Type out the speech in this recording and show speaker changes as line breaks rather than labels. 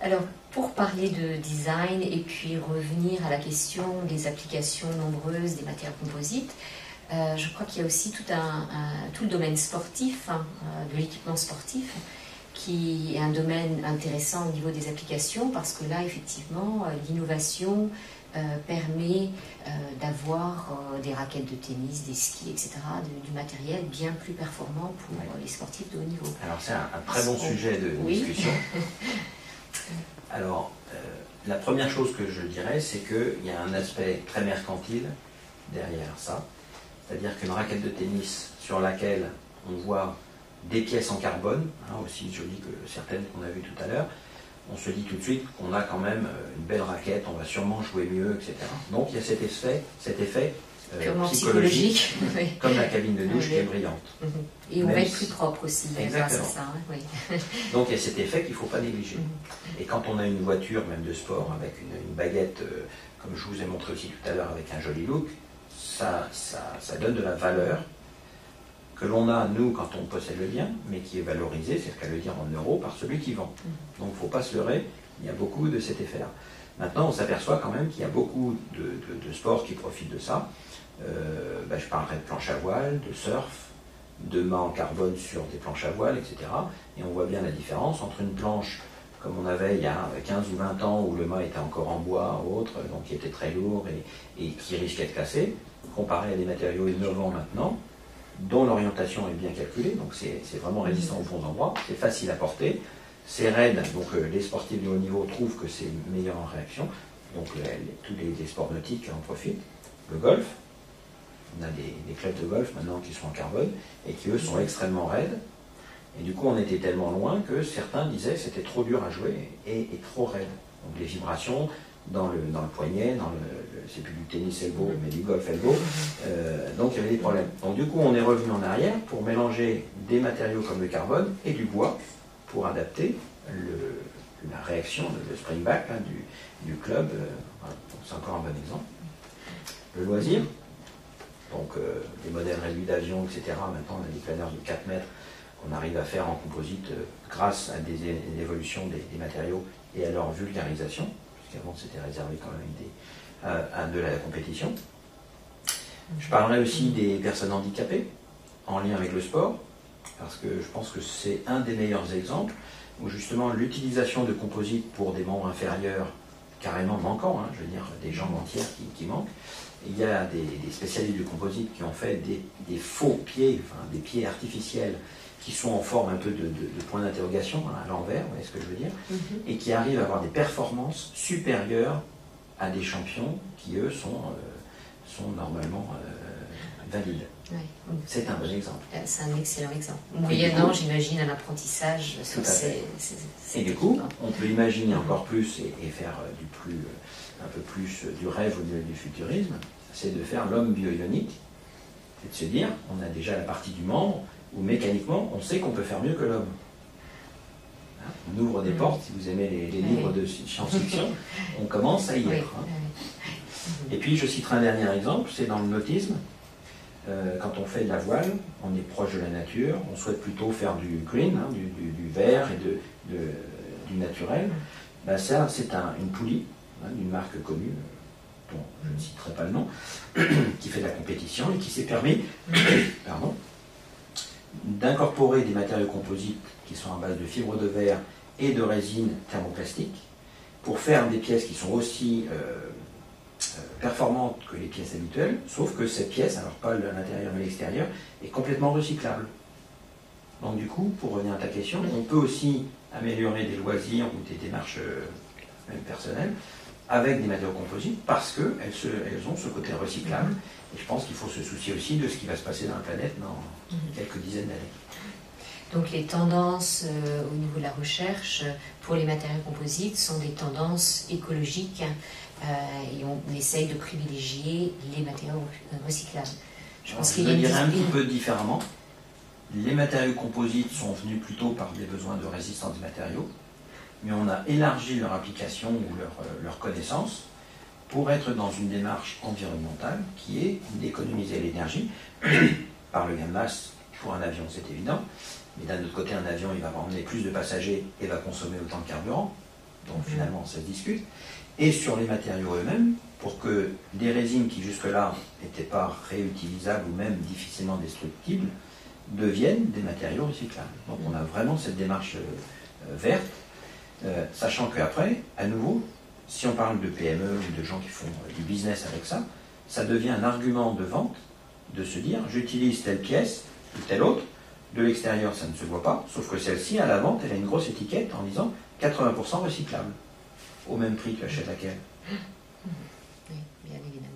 Alors, pour parler de design et puis revenir à la question des applications nombreuses des matières composites, je crois qu'il y a aussi tout le domaine sportif, de l'équipement sportif, qui est un domaine intéressant au niveau des applications, parce que là, effectivement, l'innovation permet d'avoir des raquettes de tennis, des skis, etc., du matériel bien plus performant pour les sportifs de haut niveau.
Alors c'est un très bon sujet de discussion. Alors, la première chose que je dirais, c'est qu'il y a un aspect très mercantile derrière ça. C'est-à-dire qu'une raquette de tennis sur laquelle on voit des pièces en carbone, aussi jolies que certaines qu'on a vues tout à l'heure, on se dit tout de suite qu'on a quand même une belle raquette, on va sûrement jouer mieux, etc. Donc il y a cet effet psychologique, comme la cabine de douche qui est brillante.
Et on va être plus propre aussi.
Exactement.
Grâce à ça, oui.
Donc il y a cet effet qu'il ne faut pas négliger. Et quand on a une voiture, même de sport, avec une baguette, comme je vous ai montré aussi tout à l'heure, avec un joli look, ça donne de la valeur que l'on a, nous, quand on possède le bien, mais qui est valorisé, c'est ce qu'à le dire en euros, par celui qui vend. Donc il ne faut pas se leurrer, il y a beaucoup de cet effet-là. Maintenant, on s'aperçoit quand même qu'il y a beaucoup de sports qui profitent de ça. Je parlerai de planche à voile, de surf, de mâts en carbone sur des planches à voile, etc. Et on voit bien la différence entre une planche comme on avait il y a 15 ou 20 ans, où le mât était encore en bois ou autre, donc qui était très lourd et qui risquait de casser, comparé à des matériaux innovants maintenant, dont l'orientation est bien calculée, donc c'est vraiment résistant aux bons endroits, c'est facile à porter, c'est raide, donc les sportifs de haut niveau trouvent que c'est meilleur en réaction, donc tous les sports nautiques en profitent. Le golf, on a des clubs de golf maintenant qui sont en carbone et qui eux sont extrêmement raides, et du coup on était tellement loin que certains disaient que c'était trop dur à jouer et trop raide. Donc les vibrations dans le poignet, c'est plus du tennis elbow, mais du golf elbow, donc il y avait des problèmes. Donc du coup on est revenu en arrière pour mélanger des matériaux comme le carbone et du bois pour adapter la réaction, le springback du club. Voilà. C'est encore un bon exemple. Le loisir, donc les modèles réduits d'avion, etc. Maintenant on a des planeurs de 4 mètres qu'on arrive à faire en composite grâce à des évolutions des matériaux et à leur vulgarisation. Avant c'était réservé quand même à de la compétition. Je parlerai aussi des personnes handicapées en lien avec le sport, parce que je pense que c'est un des meilleurs exemples où justement l'utilisation de composites pour des membres inférieurs carrément manquants, je veux dire des jambes entières qui manquent. Il y a des spécialistes du composite qui ont fait des faux pieds, des pieds artificiels qui sont en forme un peu de point d'interrogation à l'envers, vous voyez ce que je veux dire, et qui arrivent à avoir des performances supérieures à des champions qui, eux, sont normalement valides.
Oui.
C'est un bon exemple.
C'est un excellent exemple. Moyennant, j'imagine, un apprentissage sur ces
Et du coup, on peut imaginer encore plus et faire un peu plus du rêve au niveau du futurisme, c'est de faire l'homme bio-ionique, c'est de se dire, on a déjà la partie du membre, où mécaniquement, on sait qu'on peut faire mieux que l'homme. On ouvre des portes, si vous aimez les livres de science-fiction, on commence à y être. Et puis, je citerai un dernier exemple, c'est dans le nautisme. Quand on fait de la voile, on est proche de la nature, on souhaite plutôt faire du green, du vert et du naturel. Ça, c'est une poulie d'une marque connue, dont je ne citerai pas le nom, qui fait de la compétition et qui s'est permis d'incorporer des matériaux composites qui sont à base de fibres de verre et de résine thermoplastique pour faire des pièces qui sont aussi performantes que les pièces habituelles, sauf que cette pièce, alors pas à l'intérieur mais à l'extérieur, est complètement recyclable. Donc du coup, pour revenir à ta question, on peut aussi améliorer des loisirs ou des démarches même personnelles avec des matériaux composites parce qu'elles ont ce côté recyclable. Et je pense qu'il faut se soucier aussi de ce qui va se passer dans la planète dans quelques dizaines d'années.
Donc les tendances au niveau de la recherche pour les matériaux composites sont des tendances écologiques et on essaye de privilégier les matériaux recyclables.
Je pense qu'il y a une dirais un petit peu différemment. Les matériaux composites sont venus plutôt par des besoins de résistance des matériaux, mais on a élargi leur application ou leur connaissance pour être dans une démarche environnementale qui est d'économiser l'énergie par le gain de masse pour un avion, c'est évident, mais d'un autre côté, un avion, il va emmener plus de passagers et va consommer autant de carburant. donc finalement ça se discute, et sur les matériaux eux-mêmes, pour que des résines qui jusque-là n'étaient pas réutilisables ou même difficilement destructibles, deviennent des matériaux recyclables. Donc on a vraiment cette démarche verte, sachant qu'après, à nouveau, si on parle de PME ou de gens qui font du business avec ça, ça devient un argument de vente de se dire j'utilise telle pièce ou telle autre, de l'extérieur ça ne se voit pas, sauf que celle-ci à la vente elle a une grosse étiquette en disant 80% recyclable, au même prix que achète laquelle.
Oui, bien évidemment.